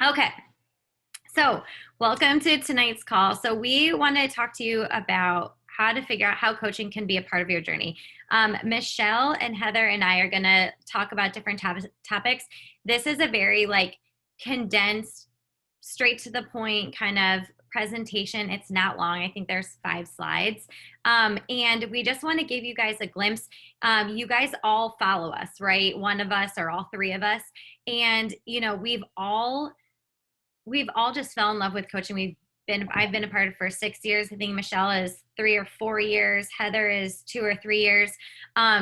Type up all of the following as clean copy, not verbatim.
Okay, so welcome to tonight's call. So we want to talk to you about how to figure out how coaching can be a part of your journey. Michelle and Heather and I are going to talk about different topics. This is a very condensed, straight to the point kind of presentation. It's not long. I think there's 5 slides. And we just want to give you guys a glimpse. You guys all follow us, right? One of us or all three of us. And, we've all just fell in love with coaching. I've been a part of it for 6 years. I think Michelle is 3 or 4 years. Heather is 2 or 3 years.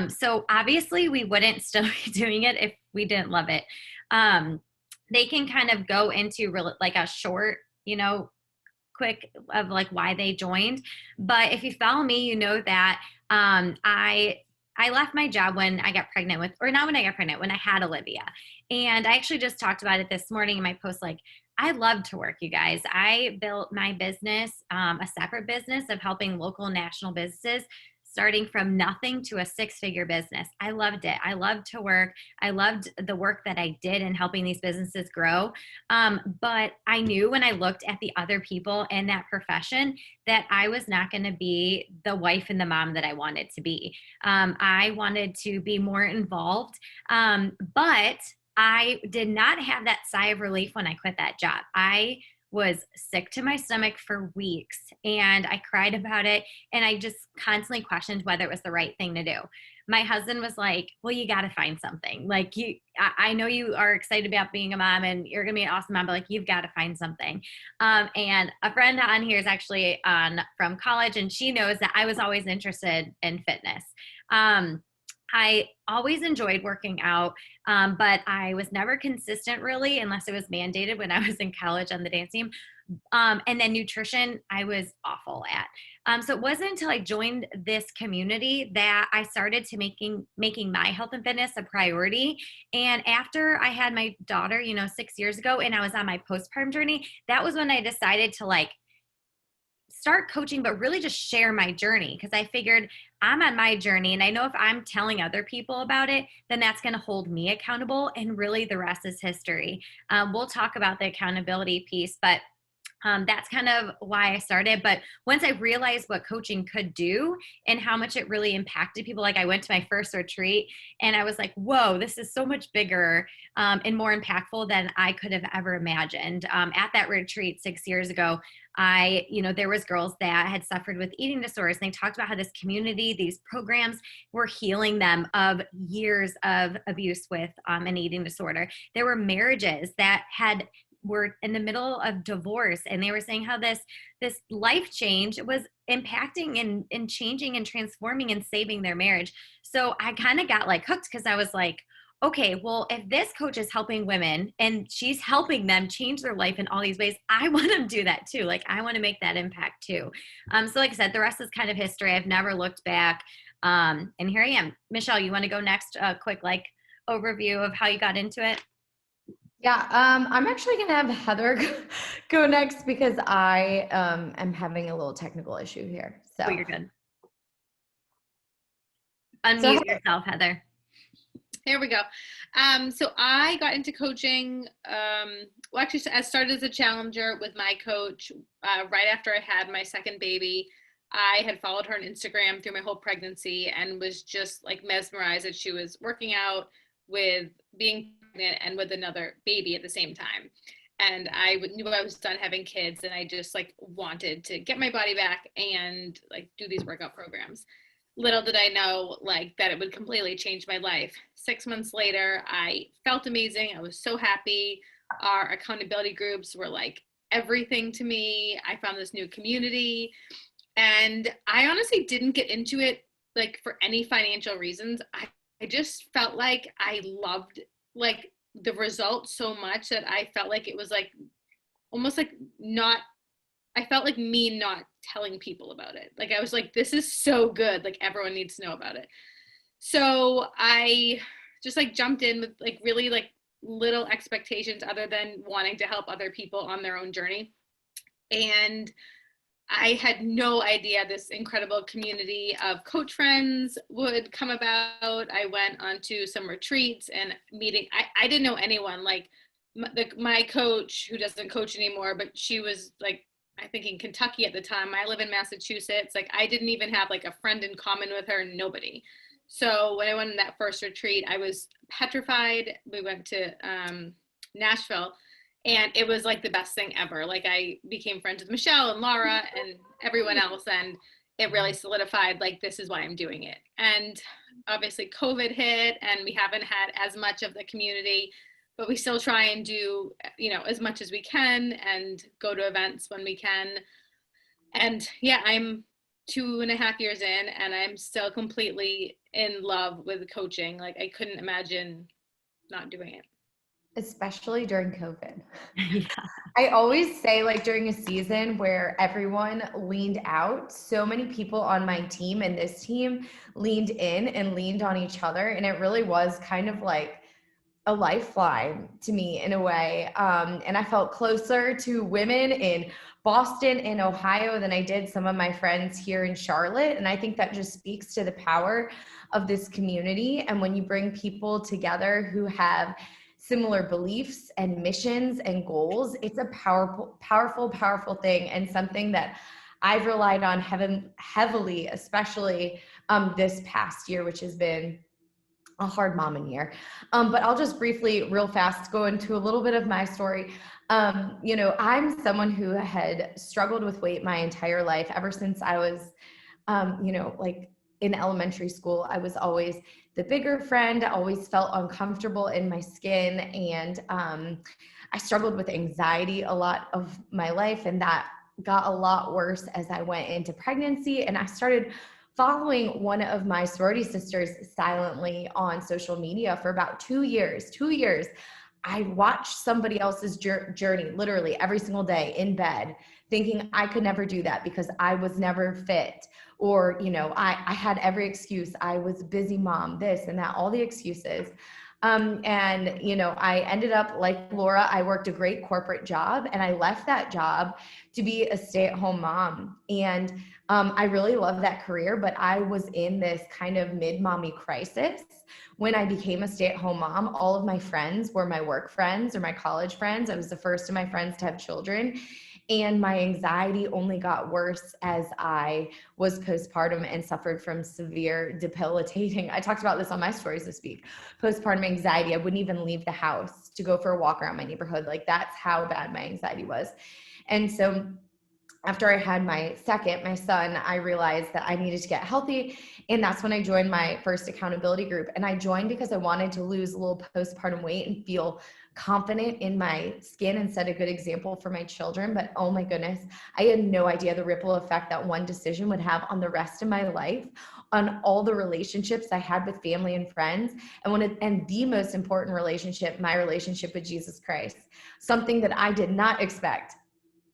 So obviously we wouldn't still be doing it if we didn't love it. They can kind of go into like a short, quick of like why they joined. But if you follow me, you know that I left my job when I got pregnant with, or not when I got pregnant, when I had Olivia. And I actually just talked about it this morning in my post. Like, I love to work, you guys. I built my business, a separate business of helping local national businesses, starting from nothing to a 6-figure business. I loved it. I loved to work. I loved the work that I did in helping these businesses grow. But I knew when I looked at the other people in that profession that I was not going to be the wife and the mom that I wanted to be. I wanted to be more involved. But I did not have that sigh of relief when I quit that job. I was sick to my stomach for weeks and I cried about it. And I just constantly questioned whether it was the right thing to do. My husband was like, well, you got to find something. Like I know you are excited about being a mom and you're going to be an awesome mom, but like, you've got to find something. And a friend on here is actually from college, and she knows that I was always interested in fitness. I always enjoyed working out, but I was never consistent really unless it was mandated when I was in college on the dance team. And then nutrition, I was awful at. So it wasn't until I joined this community that I started to making my health and fitness a priority. And after I had my daughter, 6 years ago, and I was on my postpartum journey, that was when I decided to start coaching, but really just share my journey, because I figured I'm on my journey and I know if I'm telling other people about it, then that's going to hold me accountable, and really the rest is history. We'll talk about the accountability piece, but that's kind of why I started. But once I realized what coaching could do and how much it really impacted people, like I went to my first retreat and I was like, whoa, this is so much bigger and more impactful than I could have ever imagined. At that retreat 6 years ago, there was girls that had suffered with eating disorders, and they talked about how this community, these programs were healing them of years of abuse with an eating disorder. There were marriages that were in the middle of divorce, and they were saying how this life change was impacting and changing and transforming and saving their marriage. So I kind of got hooked, because I was like, okay, well, if this coach is helping women and she's helping them change their life in all these ways, I want to do that too. I want to make that impact too. So like I said, the rest is kind of history. I've never looked back. And here I am. Michelle, you want to go next? A quick overview of how you got into it? Yeah, I'm actually going to have Heather go next, because I am having a little technical issue here. So you're good. Unmute yourself, Heather. There we go. So I got into coaching, actually I started as a challenger with my coach right after I had my second baby. I had followed her on Instagram through my whole pregnancy and was just mesmerized that she was working out with being pregnant and with another baby at the same time. And I knew I was done having kids, and I just wanted to get my body back and do these workout programs. Little did I know that it would completely change my life. 6 months later, I felt amazing. I was so happy. Our accountability groups were everything to me. I found this new community, and I honestly didn't get into it for any financial reasons. I just felt like I loved the results so much that I felt like it was almost not, I felt like me not telling people about it. I was like, this is so good. Everyone needs to know about it. So I just jumped in with really little expectations other than wanting to help other people on their own journey. And I had no idea this incredible community of coach friends would come about. I went on to some retreats and meeting. I didn't know anyone. my coach, who doesn't coach anymore, but she was like, I think in Kentucky at the time. I live in Massachusetts. Like, I didn't even have like a friend in common with her, nobody. So when I went on that first retreat, I was petrified. We went to Nashville, and it was like the best thing ever. Like, I became friends with Michelle and Laura and everyone else, and it really solidified, like, this is why I'm doing it. And obviously COVID hit, and we haven't had as much of the community, but we still try and do, as much as we can and go to events when we can. And yeah, I'm 2.5 years in, and I'm still completely in love with coaching. Like, I couldn't imagine not doing it. Especially during COVID. Yeah. I always say, like, during a season where everyone leaned out, so many people on my team and this team leaned in and leaned on each other. And it really was kind of like a lifeline to me in a way. And I felt closer to women in Boston and Ohio than I did some of my friends here in Charlotte. And I think that just speaks to the power of this community. And when you bring people together who have similar beliefs and missions and goals, it's a powerful thing, and something that I've relied on heavily, especially this past year, which has been a hard mom year. But I'll just briefly, real fast, go into a little bit of my story. I'm someone who had struggled with weight my entire life, ever since I was, like in elementary school. I was always the bigger friend. I always felt uncomfortable in my skin. And I struggled with anxiety a lot of my life. And that got a lot worse as I went into pregnancy. And I started following one of my sorority sisters silently on social media for about 2 years. 2 years. I watched somebody else's journey literally every single day in bed, thinking I could never do that because I was never fit. Or, I had every excuse. I was a busy mom, this and that, all the excuses. I ended up, like Laura, I worked a great corporate job, and I left that job to be a stay-at-home mom. And I really love that career, but I was in this kind of mid-mommy crisis when I became a stay-at-home mom. All of my friends were my work friends or my college friends. I was the first of my friends to have children. And my anxiety only got worse as I was postpartum and suffered from severe debilitating. I talked about this on my stories this week. Postpartum anxiety. I wouldn't even leave the house to go for a walk around my neighborhood. Like, that's how bad my anxiety was. And so after I had my son, I realized that I needed to get healthy. And that's when I joined my first accountability group. And I joined because I wanted to lose a little postpartum weight and feel confident in my skin and set a good example for my children. But oh my goodness, I had no idea the ripple effect that one decision would have on the rest of my life, on all the relationships I had with family and friends, and the most important relationship, my relationship with Jesus Christ, something that I did not expect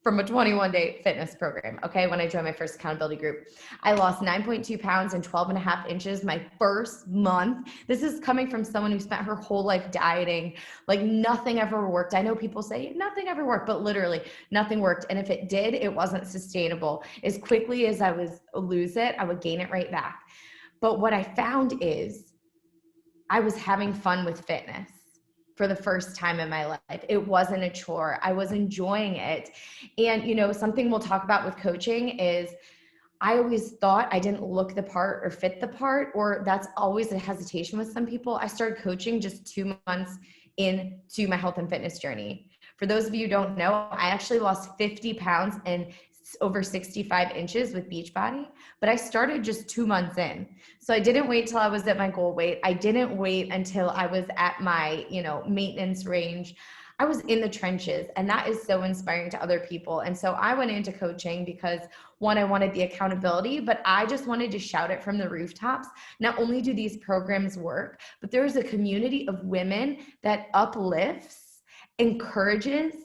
from a 21-day fitness program. Okay. When I joined my first accountability group, I lost 9.2 pounds and 12.5 inches my first month. This is coming from someone who spent her whole life dieting. Like, nothing ever worked. I know people say nothing ever worked, but literally nothing worked. And if it did, it wasn't sustainable. As quickly as I would lose it, I would gain it right back. But what I found is I was having fun with fitness for the first time in my life. It wasn't a chore. I was enjoying it. And, something we'll talk about with coaching is I always thought I didn't look the part or fit the part, or that's always a hesitation with some people. I started coaching just 2 months into my health and fitness journey. For those of you who don't know, I actually lost 50 pounds and over 65 inches with Beachbody, but I started just 2 months in. So I didn't wait till I was at my goal weight. I didn't wait until I was at my, maintenance range. I was in the trenches, and that is so inspiring to other people. And so I went into coaching because, one, I wanted the accountability, but I just wanted to shout it from the rooftops. Not only do these programs work, but there's a community of women that uplifts, encourages,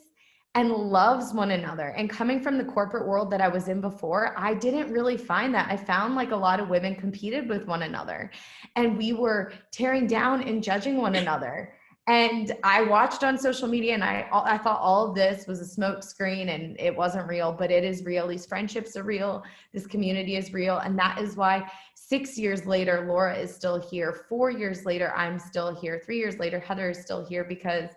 and loves one another. And coming from the corporate world that I was in before, I didn't really find that. I found like a lot of women competed with one another, and we were tearing down and judging one another. And I watched on social media, and I thought all of this was a smoke screen, and it wasn't real, but it is real. These friendships are real. This community is real. And that is why 6 years later, Laura is still here. 4 years later, I'm still here. 3 years later, Heather is still here, because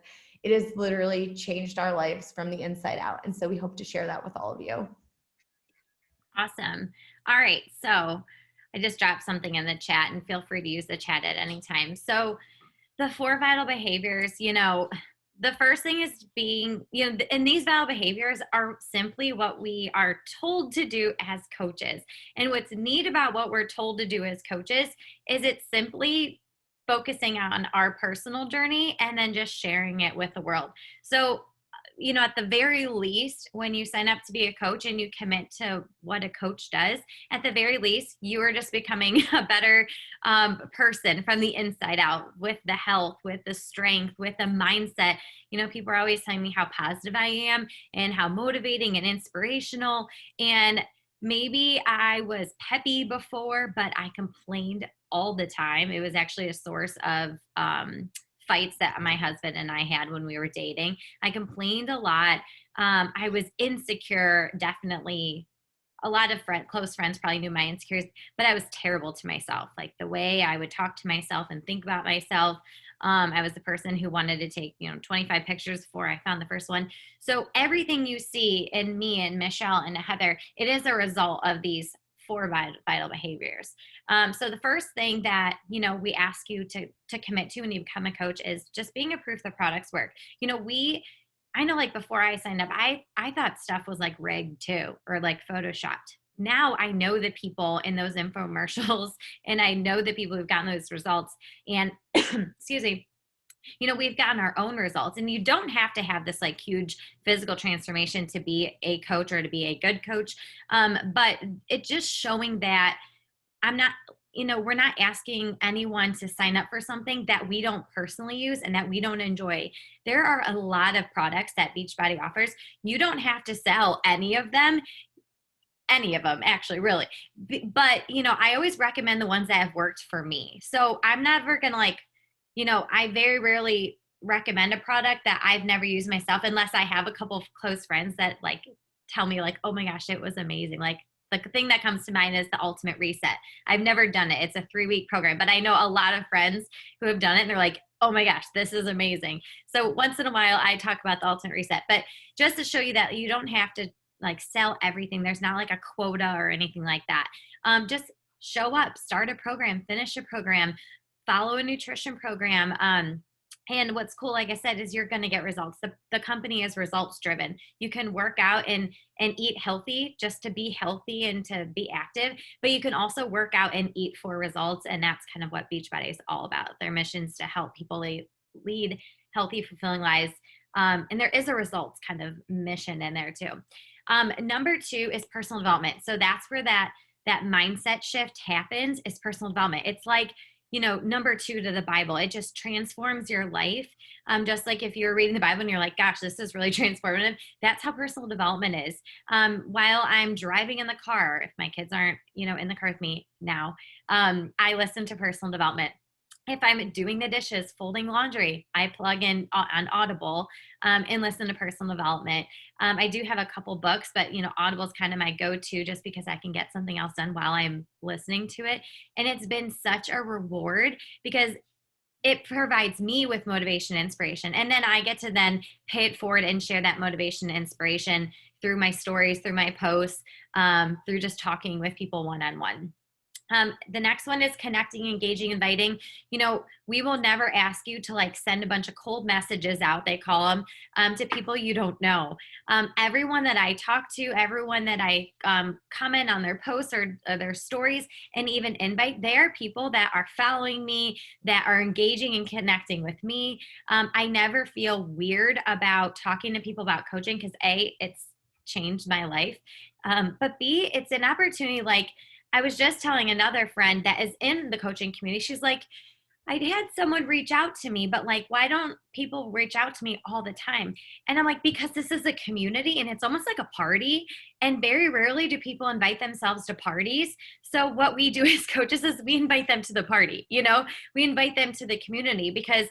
it has literally changed our lives from the inside out. And so we hope to share that with all of you. Awesome. All right. So I just dropped something in the chat, and feel free to use the chat at any time. So the 4 vital behaviors, the first thing is being, and these vital behaviors are simply what we are told to do as coaches. And what's neat about what we're told to do as coaches is it's simply focusing on our personal journey and then just sharing it with the world. So, at the very least, when you sign up to be a coach and you commit to what a coach does, at the very least, you are just becoming a better person from the inside out, with the health, with the strength, with the mindset. People are always telling me how positive I am and how motivating and inspirational. And maybe I was peppy before, but I complained all the time. It was actually a source of fights that my husband and I had when we were dating. I complained a lot. I was insecure, definitely. A lot of close friends probably knew my insecurities, but I was terrible to myself. Like the way I would talk to myself and think about myself. I was the person who wanted to take, 25 pictures before I found the first one. So everything you see in me and Michelle and Heather, it is a result of these 4 vital behaviors. So the first thing that, we ask you to commit to when you become a coach is just being a proof the products work. I know, like, before I signed up, I thought stuff was like rigged too, or like photoshopped. Now I know the people in those infomercials, and I know the people who've gotten those results, and excuse me, we've gotten our own results. And you don't have to have this like huge physical transformation to be a coach or to be a good coach. But it just showing that we're not asking anyone to sign up for something that we don't personally use and that we don't enjoy. There are a lot of products that Beachbody offers. You don't have to sell any of them actually, really. But, I always recommend the ones that have worked for me. So I'm never going to I very rarely recommend a product that I've never used myself, unless I have a couple of close friends that like tell me like, oh my gosh, it was amazing. Like the thing that comes to mind is the Ultimate Reset. I've never done it. It's a 3-week program, but I know a lot of friends who have done it and they're like, oh my gosh, this is amazing. So once in a while I talk about the Ultimate Reset, but just to show you that you don't have to like sell everything. There's not like a quota or anything like that. Just show up, start a program, finish a program, follow a nutrition program. And what's cool, like I said, is you're going to get results. The company is results driven. You can work out and eat healthy just to be healthy and to be active, but you can also work out and eat for results. And that's kind of what Beachbody is all about. Their mission is to help people lead healthy, fulfilling lives. And there is a results kind of mission in there too. Number 2 is personal development. So that's where that mindset shift happens, is personal development. It's like, number 2 to the Bible. It just transforms your life. Just like if you're reading the Bible and you're like, gosh, this is really transformative. That's how personal development is. While I'm driving in the car, if my kids aren't, in the car with me now, I listen to personal development. If I'm doing the dishes, folding laundry, I plug in on Audible and listen to personal development. I do have a couple books, but Audible is kind of my go-to just because I can get something else done while I'm listening to it. And it's been such a reward because it provides me with motivation and inspiration. And then I get to then pay it forward and share that motivation and inspiration through my stories, through my posts, through just talking with people one-on-one. The next one is connecting, engaging, inviting. We will never ask you to like send a bunch of cold messages out, they call them, to people you don't know. Everyone that I talk to, everyone that I comment on their posts or their stories and even invite, they are people that are following me, that are engaging and connecting with me. I never feel weird about talking to people about coaching because A, it's changed my life. But B, it's an opportunity. Like, I was just telling another friend that is in the coaching community. She's like, I'd had someone reach out to me, but like, why don't people reach out to me all the time? And I'm like, because this is a community and it's almost like a party. And very rarely do people invite themselves to parties. So what we do as coaches is we invite them to the party, we invite them to the community, because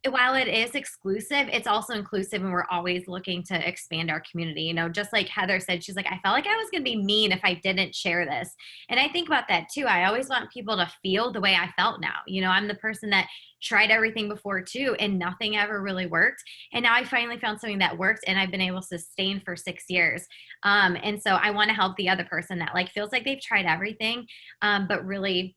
while it is exclusive, it's also inclusive, and we're always looking to expand our community. You know, just like Heather said, she's like, I felt like I was going to be mean if I didn't share this. And I think about that too. I always want people to feel the way I felt now. You know, I'm the person that tried everything before too, and nothing ever really worked. And now I finally found something that worked, and I've been able to sustain for 6 years. And so I want to help the other person that like feels like they've tried everything, but really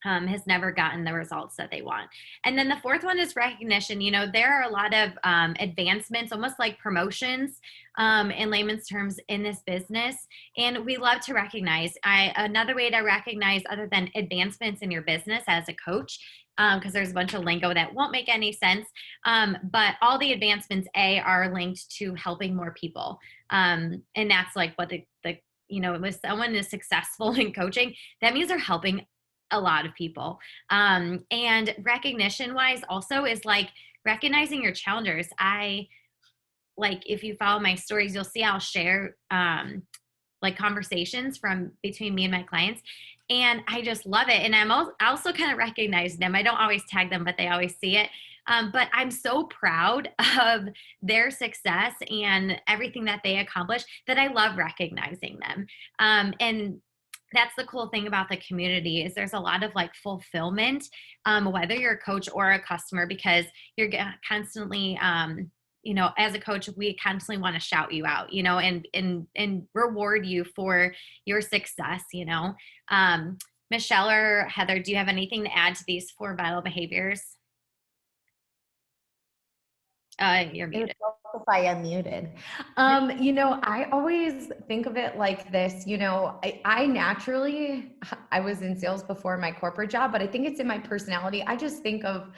has never gotten the results that they want. And then the fourth one is recognition. You know, there are a lot of advancements, almost like promotions in layman's terms in this business. And we love to recognize. Another way to recognize other than advancements in your business as a coach, because there's a bunch of lingo that won't make any sense. But all the advancements, are linked to helping more people. And that's like what you know, if someone is successful in coaching, that means they're helping a lot of people. And recognition wise also is like recognizing your challengers. If you follow my stories, you'll see I'll share like conversations from between me and my clients. And I just love it. And I also kind of recognize them. I don't always tag them, but they always see it. But I'm so proud of their success and everything that they accomplish that I love recognizing them. And that's the cool thing about the community is there's a lot of like fulfillment, whether you're a coach or a customer, because you're constantly, you know, as a coach, we constantly want to shout you out, you know, and reward you for your success, you know. Michelle or Heather, do you have anything to add to these 4 vital behaviors? You're muted. If I unmuted. You know, I always think of it like this, you know, I was in sales before my corporate job, but I think it's in my personality. I just think of,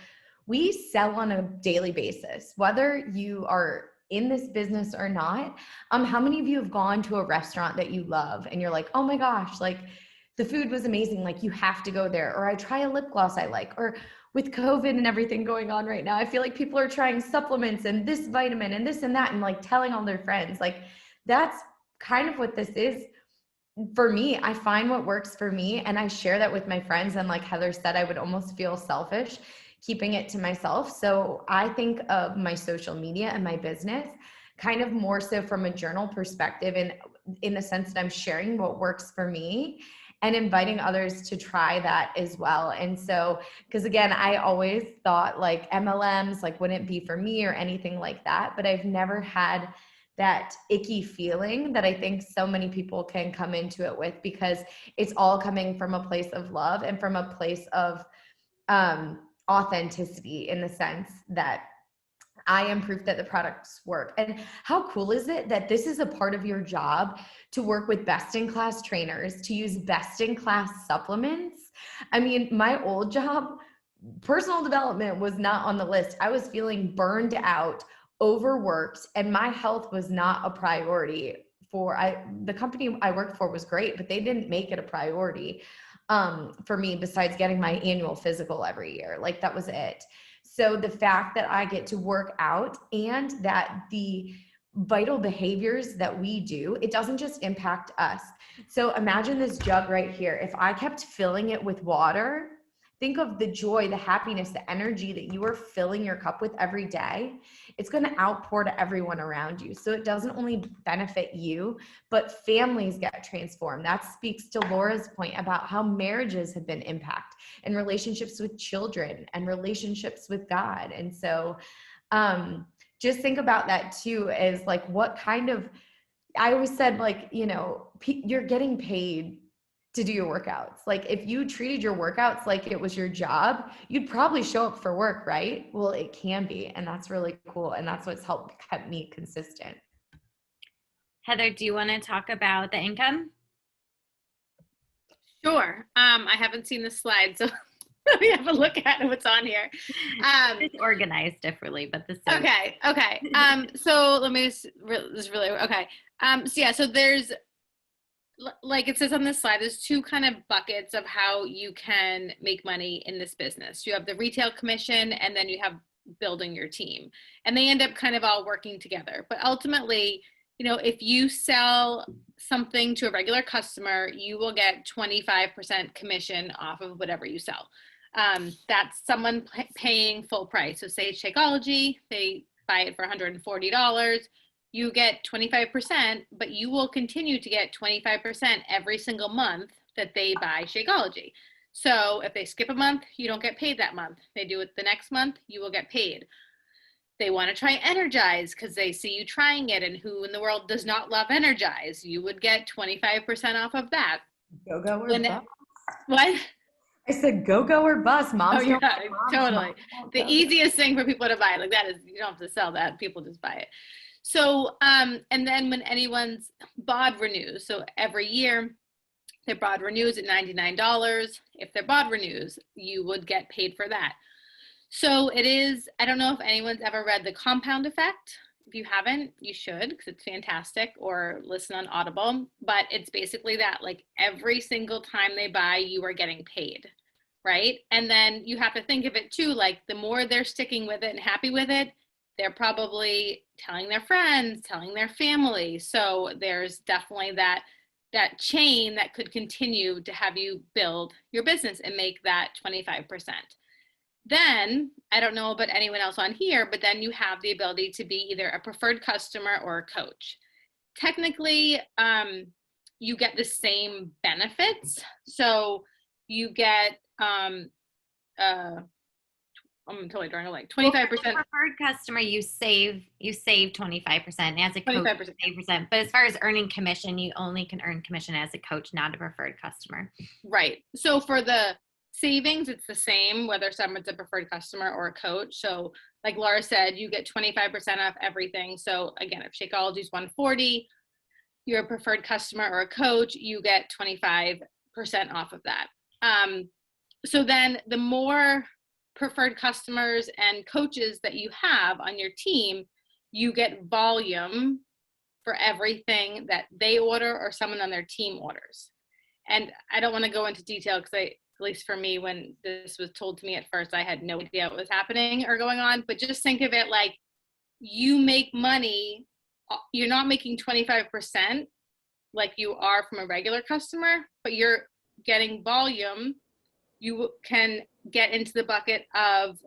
we sell on a daily basis, whether you are in this business or not. How many of you have gone to a restaurant that you love and you're like, oh my gosh, like the food was amazing. Like you have to go there. Or I try a lip gloss I like, or with COVID and everything going on right now, I feel like people are trying supplements and this vitamin and this and that, and like telling all their friends. Like that's kind of what this is for me. I find what works for me and I share that with my friends. And like Heather said, I would almost feel selfish keeping it to myself. So I think of my social media and my business kind of more so from a journal perspective, and in the sense that I'm sharing what works for me and inviting others to try that as well. And so, because again, I always thought like MLMs like wouldn't be for me or anything like that, but I've never had that icky feeling that I think so many people can come into it with, because it's all coming from a place of love and from a place of authenticity, in the sense that I am proof that the products work. And how cool is it that this is a part of your job to work with best-in-class trainers, to use best-in-class supplements? I mean, my old job, personal development was not on the list. I was feeling burned out, overworked, and my health was not a priority the company I worked for was great, but they didn't make it a priority for me, besides getting my annual physical every year. Like that was it. So the fact that I get to work out and that the vital behaviors that we do, it doesn't just impact us. So imagine this jug right here. If I kept filling it with water, think of the joy, the happiness, the energy that you are filling your cup with every day. It's going to outpour to everyone around you. So it doesn't only benefit you, but families get transformed. That speaks to Laura's point about how marriages have been impacted, and relationships with children and relationships with God. And so just think about that too, as like what kind of, I always said, like, you know, you're getting paid to do your workouts. Like if you treated your workouts like it was your job, you'd probably show up for work, right? Well, it can be. And that's really cool. And that's what's helped keep me consistent. Heather, do you want to talk about the income? Sure. I haven't seen the slide, so let me have a look at what's on here. It's organized differently, but the same. Okay. So let me just really, okay. So yeah, so there's, like it says on this slide, there's 2 kind of buckets of how you can make money in this business. You have the retail commission, and then you have building your team, and they end up kind of all working together. But ultimately, you know, if you sell something to a regular customer, you will get 25% commission off of whatever you sell. That's someone paying full price. So say Shakeology, they buy it for $140. You get 25%, but you will continue to get 25% every single month that they buy Shakeology. So if they skip a month, you don't get paid that month. They do it the next month, you will get paid. They want to try Energize because they see you trying it, and who in the world does not love Energize? You would get 25% off of that. Go or bust. What? I said go or bust. Moms don't yeah, moms, totally. moms The easiest thing for people to buy, like that is, you don't have to sell that. People just buy it. So, and then when anyone's BOD renews, so every year their BOD renews at $99. If their BOD renews, you would get paid for that. So it is, I don't know if anyone's ever read The Compound Effect. If you haven't, you should, because it's fantastic, or listen on Audible. But it's basically that, like every single time they buy, you are getting paid, right? And then you have to think of it too, like the more they're sticking with it and happy with it, they're probably telling their friends, telling their family. So there's definitely that chain that could continue to have you build your business and make that 25%. Then, I don't know about anyone else on here, but then you have the ability to be either a preferred customer or a coach. Technically, you get the same benefits. So you get, I'm totally drawing a blank, 25%. Well, as a preferred customer, you save 25%. As a coach, 25%. 8%. But as far as earning commission, you only can earn commission as a coach, not a preferred customer. Right. So for the savings, it's the same whether someone's a preferred customer or a coach. So like Laura said, you get 25% off everything. So again, if Shakeology is $140, you're a preferred customer or a coach, you get 25% off of that. So then the more preferred customers and coaches that you have on your team, you get volume for everything that they order or someone on their team orders. And I don't want to go into detail because at least for me, when this was told to me at first, I had no idea what was happening or going on. But just think of it like you make money. You're not making 25% like you are from a regular customer, but you're getting volume. You can get into the bucket of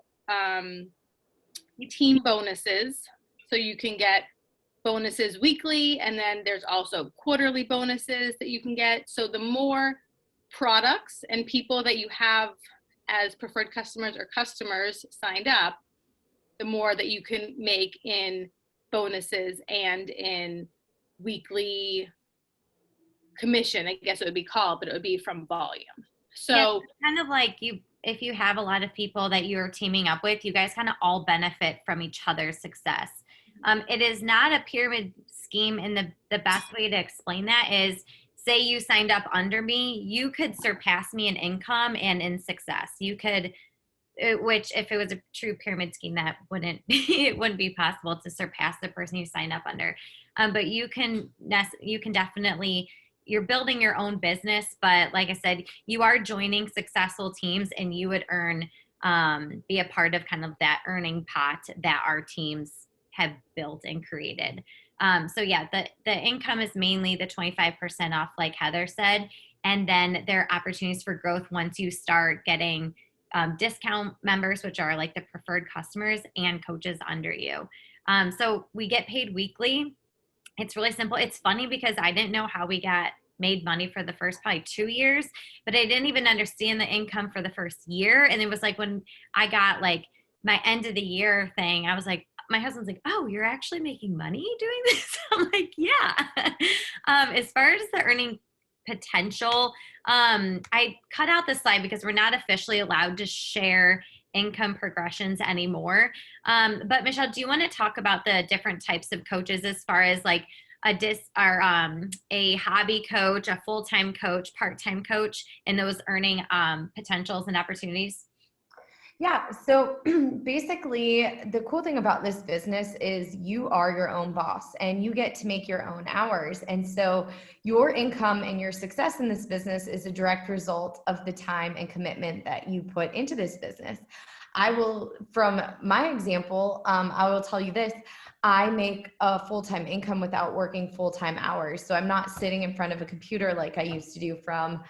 team bonuses. So you can get bonuses weekly, and then there's also quarterly bonuses that you can get. So the more products and people that you have as preferred customers or customers signed up, the more that you can make in bonuses and in weekly commission, I guess it would be called, but it would be from volume. So yeah, kind of like if you have a lot of people that you're teaming up with, you guys kind of all benefit from each other's success. It is not a pyramid scheme, and the best way to explain that is, say you signed up under me, you could surpass me in income and in success. You could, which if it was a true pyramid scheme, that it wouldn't be possible to surpass the person you signed up under. But you can definitely, you're building your own business, but like I said, you are joining successful teams, and you would be a part of kind of that earning pot that our teams have built and created. So yeah, the income is mainly the 25% off, like Heather said, and then there are opportunities for growth once you start getting discount members, which are like the preferred customers, and coaches under you. So we get paid weekly. It's really simple. It's funny because I didn't know how we made money for the first probably 2 years, but I didn't even understand the income for the first year. And it was like when I got like my end of the year thing, I was like, my husband's like, oh, you're actually making money doing this? I'm like, yeah. As far as the earning potential, I cut out the slide because we're not officially allowed to share income progressions anymore. But Michelle, do you want to talk about the different types of coaches as far as like a hobby coach, a full-time coach, part-time coach, and those earning potentials and opportunities? Yeah. So basically, the cool thing about this business is you are your own boss and you get to make your own hours. And so your income and your success in this business is a direct result of the time and commitment that you put into this business. From my example, I will tell you this. I make a full-time income without working full-time hours. So I'm not sitting in front of a computer like I used to do from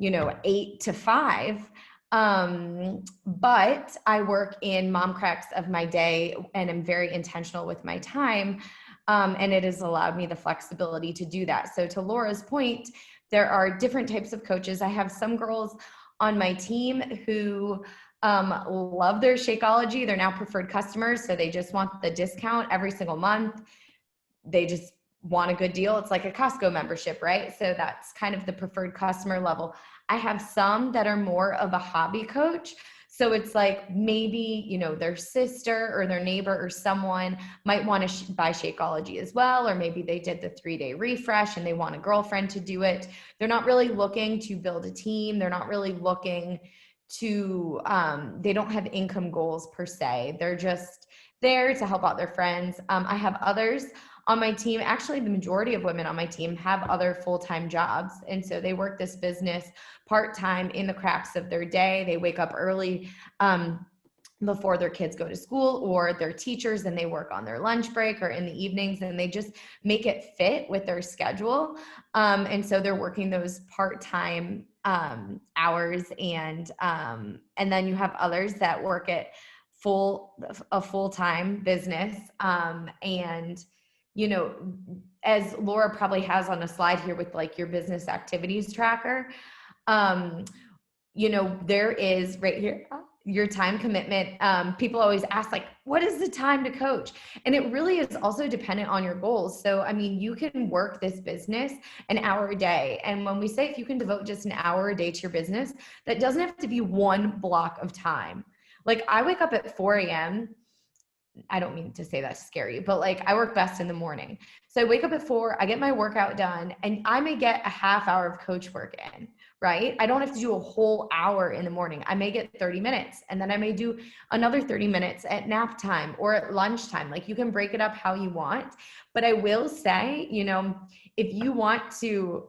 8 to 5. But I work in mom cracks of my day and I'm very intentional with my time. And it has allowed me the flexibility to do that. So to Laura's point, there are different types of coaches. I have some girls on my team who love their Shakeology. They're now preferred customers. So they just want the discount every single month. They just want a good deal. It's like a Costco membership, right? So that's kind of the preferred customer level. I have some that are more of a hobby coach. So it's like maybe, you know, their sister or their neighbor or someone might want to buy Shakeology as well, or maybe they did the 3-day refresh and they want a girlfriend to do it. They're not really looking to build a team. They're not really looking to, they don't have income goals per se. They're just there to help out their friends. I have others on my team. Actually, the majority of women on my team have other full-time jobs. And so they work this business part-time in the cracks of their day. They wake up early before their kids go to school, or they're teachers and they work on their lunch break or in the evenings, and they just make it fit with their schedule. And so they're working those part-time hours. And then you have others that work at a full-time business. And you know, as Laura probably has on a slide here with like your business activities tracker, you know, there is right here, your time commitment. People always ask like, what is the time to coach? And it really is also dependent on your goals. So, I mean, you can work this business an hour a day. And when we say, if you can devote just an hour a day to your business, that doesn't have to be one block of time. Like I wake up at 4 a.m. I don't mean to say that's scary, but like I work best in the morning. So I wake up at 4, I get my workout done, and I may get a half hour of coach work in, right? I don't have to do a whole hour in the morning. I may get 30 minutes, and then I may do another 30 minutes at nap time or at lunchtime. Like you can break it up how you want. But I will say, you know, if you want to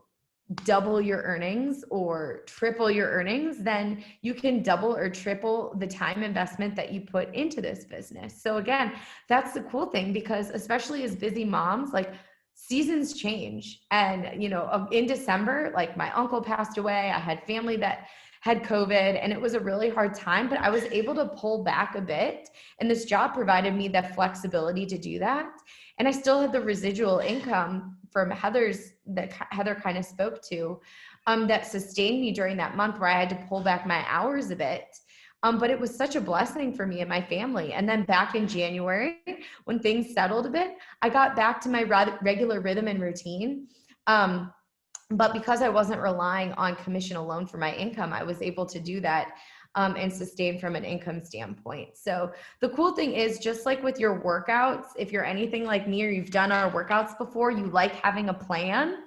double your earnings or triple your earnings, then you can double or triple the time investment that you put into this business. So again, that's the cool thing, because especially as busy moms, like seasons change. And, you know, in December, like my uncle passed away. I had family that had COVID, and it was a really hard time, but I was able to pull back a bit. And this job provided me the flexibility to do that. And I still had the residual income from that Heather kind of spoke to, that sustained me during that month where I had to pull back my hours a bit. But it was such a blessing for me and my family. And then back in January, when things settled a bit, I got back to my regular rhythm and routine. But because I wasn't relying on commission alone for my income, I was able to do that and sustain from an income standpoint. So the cool thing is, just like with your workouts, if you're anything like me or you've done our workouts before, you like having a plan.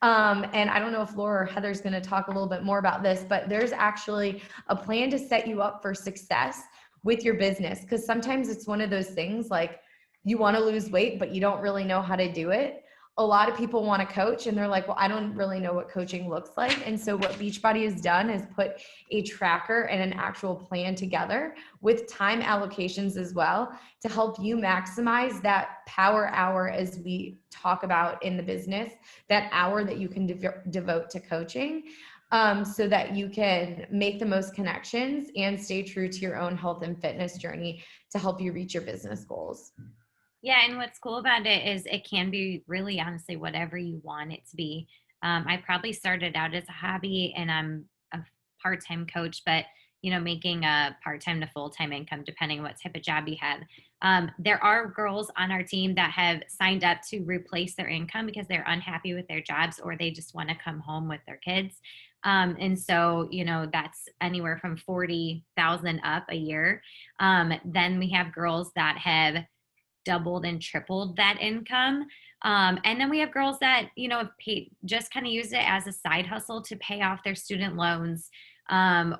And I don't know if Laura or Heather's going to talk a little bit more about this, but there's actually a plan to set you up for success with your business. Because sometimes it's one of those things like you want to lose weight, but you don't really know how to do it. A lot of people want to coach and they're like, well, I don't really know what coaching looks like. And so what Beachbody has done is put a tracker and an actual plan together with time allocations as well to help you maximize that power hour, as we talk about in the business, that hour that you can devote to coaching, so that you can make the most connections and stay true to your own health and fitness journey to help you reach your business goals. Yeah, and what's cool about it is it can be really honestly whatever you want it to be. I probably started out as a hobby and I'm a part-time coach, but you know, making a part-time to full-time income depending on what type of job you have. There are girls on our team that have signed up to replace their income because they're unhappy with their jobs or they just want to come home with their kids. And so, you know, that's anywhere from 40,000 up a year. Then we have girls that have doubled and tripled that income. And then we have girls that, you know, just kind of use it as a side hustle to pay off their student loans,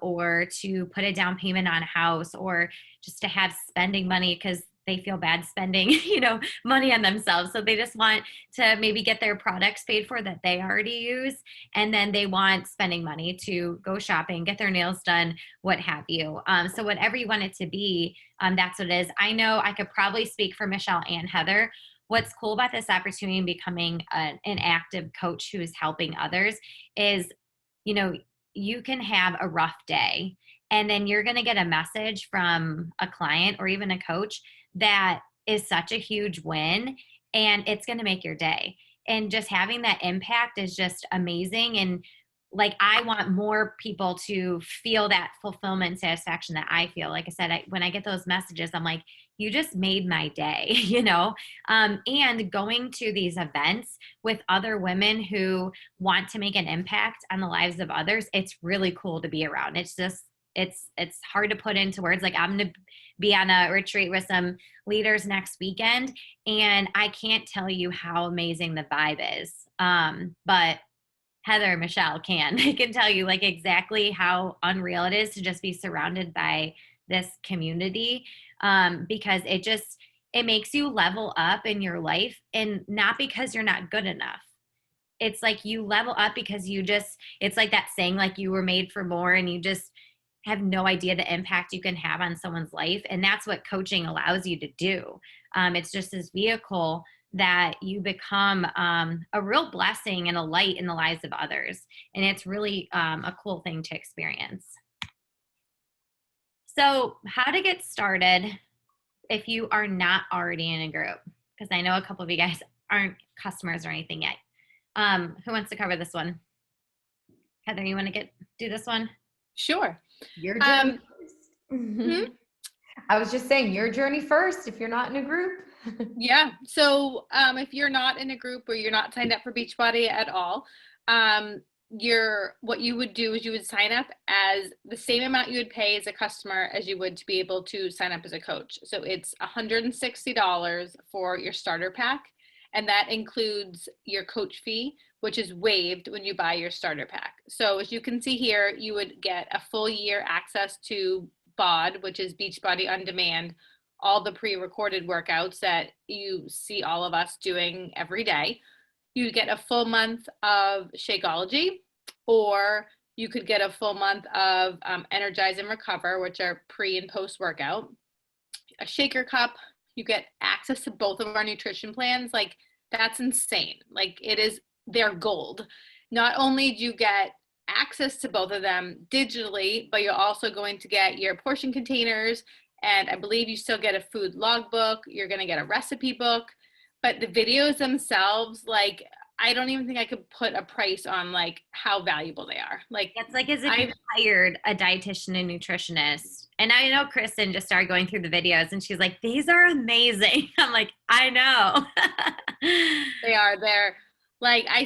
or to put a down payment on a house, or just to have spending money because they feel bad spending, you know, money on themselves. So they just want to maybe get their products paid for that they already use. And then they want spending money to go shopping, get their nails done, what have you. So whatever you want it to be, that's what it is. I know I could probably speak for Michelle and Heather. What's cool about this opportunity and becoming an active coach who is helping others is, you know, you can have a rough day And then you're going to get a message from a client or even a coach that is such a huge win, and it's going to make your day. And just having that impact is just amazing. And like, I want more people to feel that fulfillment, satisfaction that I feel. Like I said, when I get those messages, I'm like, you just made my day, you know? And going to these events with other women who want to make an impact on the lives of others, it's really cool to be around. It's just, it's hard to put into words. Like, I'm going to be on a retreat with some leaders next weekend, and I can't tell you how amazing the vibe is. But Heather and Michelle can. They can tell you like exactly how unreal it is to just be surrounded by this community, because it makes you level up in your life, and not because you're not good enough. It's like you level up because it's like that saying, like, you were made for more, and you just have no idea the impact you can have on someone's life. And that's what coaching allows you to do. It's just this vehicle that you become a real blessing and a light in the lives of others. And it's really a cool thing to experience. So how to get started if you are not already in a group? Because I know a couple of you guys aren't customers or anything yet. Who wants to cover this one? Heather, you want to do this one? Sure. Your journey first. I was just saying, your journey first if you're not in a group. Yeah. So if you're not in a group or you're not signed up for Beachbody at all, what you would do is you would sign up as the same amount you would pay as a customer as you would to be able to sign up as a coach. So it's $160 for your starter pack, and that includes your coach fee, which is waived when you buy your starter pack. So as you can see here, you would get a full year access to BOD, which is Beachbody On Demand, all the pre-recorded workouts that you see all of us doing every day. You get a full month of Shakeology, or you could get a full month of Energize and Recover, which are pre and post workout. A shaker cup, you get access to both of our nutrition plans. Like, that's insane. Like, they're gold. Not only do you get access to both of them digitally, but you're also going to get your portion containers, and I believe you still get a food logbook. You're going to get a recipe book, but the videos themselves, like, I don't even think I could put a price on like how valuable they are. Like, it's like as if you hired a dietitian and nutritionist. And I know Kristen just started going through the videos, and she's like, these are amazing. I'm like, I know. They are. They're like, I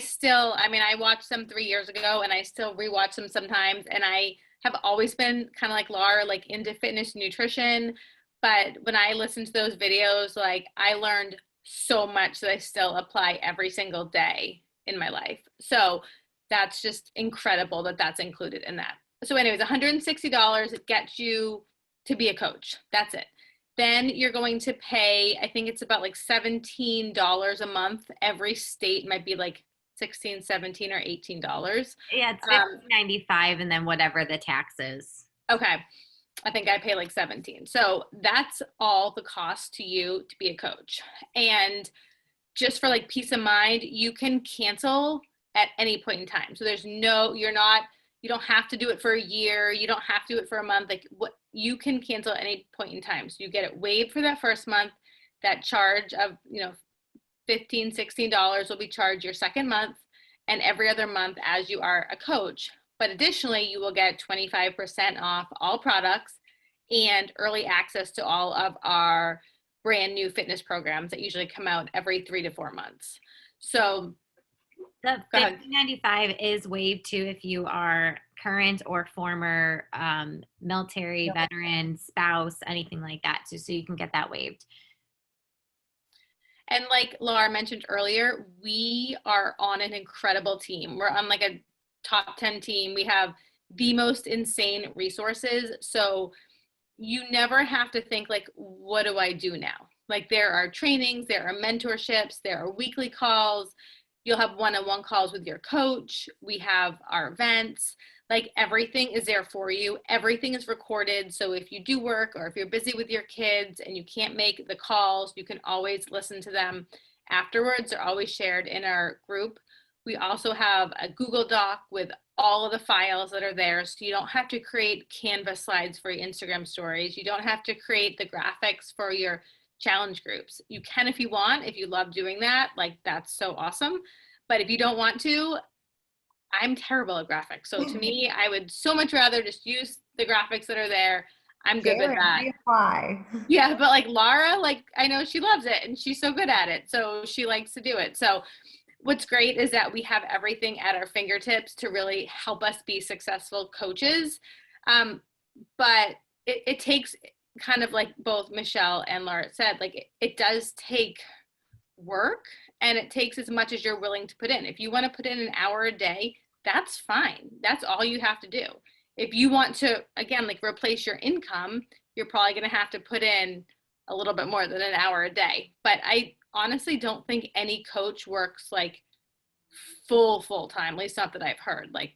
watched them 3 years ago, and I still rewatch them sometimes. And I have always been kind of like Laura, like into fitness and nutrition. But when I listened to those videos, like, I learned so much that I still apply every single day in my life. So that's just incredible that that's included in that. So anyways, $160, it gets you to be a coach. That's it. Then you're going to pay, I think it's about like $17 a month. Every state might be like $16, $17, or $18. Yeah, it's $15.95, and then whatever the tax is. Okay. I think I pay like 17. So that's all the cost to you to be a coach. And just for like peace of mind, you can cancel at any point in time. So you don't have to do it for a year. You don't have to do it for a month. Like, what you can cancel at any point in time. So you get it waived for that first month. That charge of, $15, $16 will be charged your second month, and every other month as you are a coach. But additionally, you will get 25% off all products and early access to all of our brand new fitness programs that usually come out every 3 to 4 months. So the $15.95 is waived too if you are current or former military veteran, spouse, anything like that, so you can get that waived. And like Laura mentioned earlier, we are on an incredible team. We're on like a top 10 team. We have the most insane resources. So you never have to think like, what do I do now? Like, there are trainings, there are mentorships, there are weekly calls. You'll have one-on-one calls with your coach. We have our events. Like, everything is there for you. Everything is recorded. So if you do work, or if you're busy with your kids and you can't make the calls, you can always listen to them afterwards. They're always shared in our group. We also have a Google Doc with all of the files that are there. So you don't have to create Canva slides for your Instagram stories. You don't have to create the graphics for your challenge groups. You can if you want, if you love doing that, like that's so awesome. But if you don't want to, I'm terrible at graphics. So to me, I would so much rather just use the graphics that are there. I'm good with that. Why? Yeah, but like Laura, like I know she loves it and she's so good at it. So she likes to do it. So what's great is that we have everything at our fingertips to really help us be successful coaches. But it takes, kind of like both Michelle and Laura said, like it does take work, and it takes as much as you're willing to put in. If you want to put in an hour a day, that's fine. That's all you have to do. If you want to, again, like replace your income, you're probably going to have to put in a little bit more than an hour a day. But I honestly don't think any coach works like full time, at least not that I've heard, like,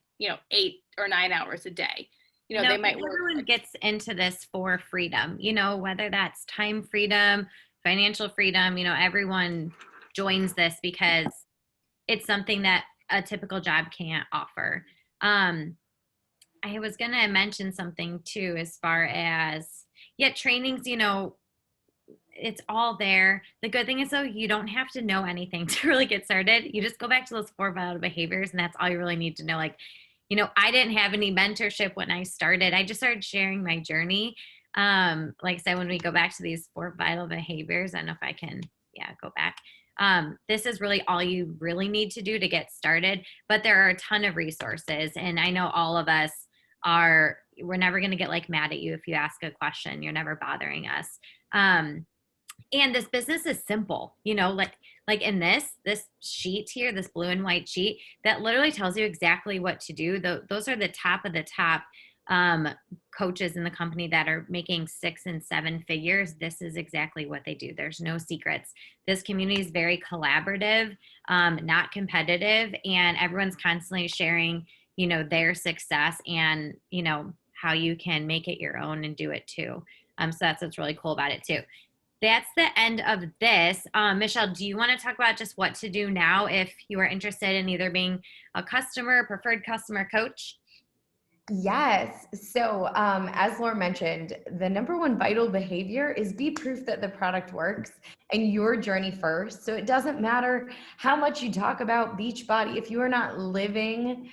8 or 9 hours a day. No, they might work. Everyone gets into this for freedom, whether that's time freedom, financial freedom, everyone joins this because it's something that a typical job can't offer. I was going to mention something too, as far as, trainings, it's all there. The good thing is, though, you don't have to know anything to really get started. You just go back to those 4 vital behaviors, and that's all you really need to know. Like, I didn't have any mentorship when I started. I just started sharing my journey. Like I said, when we go back to these 4 vital behaviors, I don't know if I can, go back. This is really all you really need to do to get started, but there are a ton of resources. And I know all of us we're never going to get like mad at you if you ask a question. You're never bothering us. And this business is simple, like in this sheet here, this blue and white sheet that literally tells you exactly what to do. Those are the top of the top coaches in the company that are making 6 and 7 figures. This is exactly what they do. There's no secrets. This community is very collaborative, not competitive, and everyone's constantly sharing, their success and, how you can make it your own and do it too. So that's what's really cool about it too. That's the end of this. Michelle, do you want to talk about just what to do now if you are interested in either being a customer, preferred customer coach? Yes. So as Laura mentioned, the number one vital behavior is be proof that the product works and your journey first. So it doesn't matter how much you talk about Beachbody. If you are not living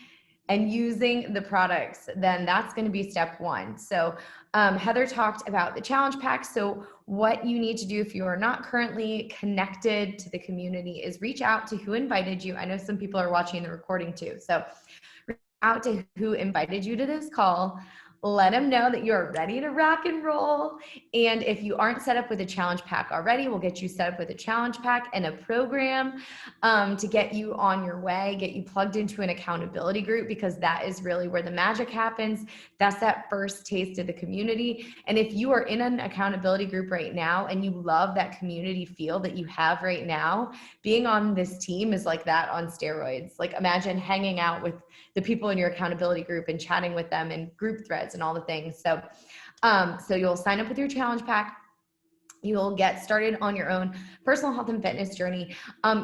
and using the products, then that's going to be step 1. So Heather talked about the challenge pack. So what you need to do if you are not currently connected to the community is reach out to who invited you. I know some people are watching the recording too. So reach out to who invited you to this call. Let them know that you're ready to rock and roll. And if you aren't set up with a challenge pack already, we'll get you set up with a challenge pack and a program to get you on your way, get you plugged into an accountability group, because that is really where the magic happens. That's that first taste of the community. And if you are in an accountability group right now and you love that community feel that you have right now, being on this team is like that on steroids. Like imagine hanging out with the people in your accountability group and chatting with them in group threads and all the things. So, so you'll sign up with your challenge pack. You'll get started on your own personal health and fitness journey.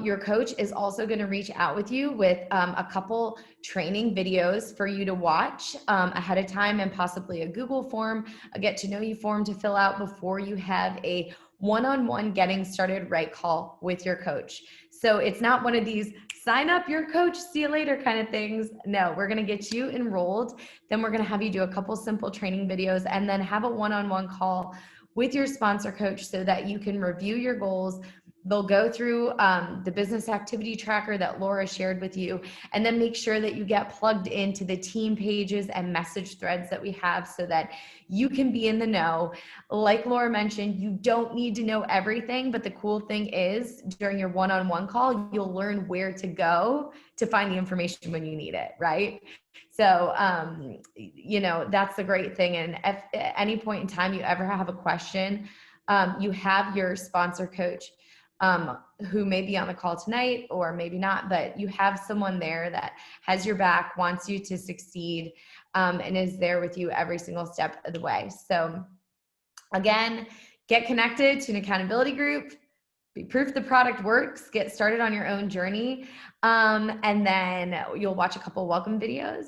Your coach is also going to reach out with you with a couple training videos for you to watch ahead of time, and possibly a Google form, a get to know you form to fill out before you have a one-on-one getting started right call with your coach. So it's not one of these sign up your coach, see you later kind of things. No, we're going to get you enrolled. Then we're going to have you do a couple simple training videos and then have a one-on-one call with your sponsor coach so that you can review your goals. They'll go through the business activity tracker that Laura shared with you, and then make sure that you get plugged into the team pages and message threads that we have so that you can be in the know. Like Laura mentioned, you don't need to know everything, but the cool thing is during your one-on-one call, you'll learn where to go to find the information when you need it, right? So, that's the great thing. And if at any point in time you ever have a question, you have your sponsor coach who may be on the call tonight or maybe not, but you have someone there that has your back, wants you to succeed, and is there with you every single step of the way. So again, get connected to an accountability group, be proof the product works, get started on your own journey. And then you'll watch a couple welcome videos.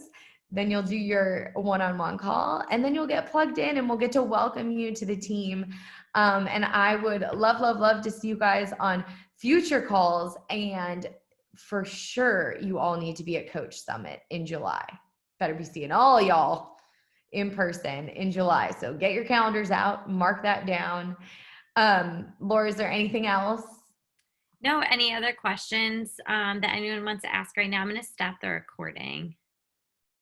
Then you'll do your one-on-one call, and then you'll get plugged in and we'll get to welcome you to the team. And I would love, love, love to see you guys on future calls. And for sure, you all need to be at Coach Summit in July. Better be seeing all y'all in person in July. So get your calendars out, mark that down. Laura, is there anything else? No, any other questions that anyone wants to ask right now? I'm going to stop the recording.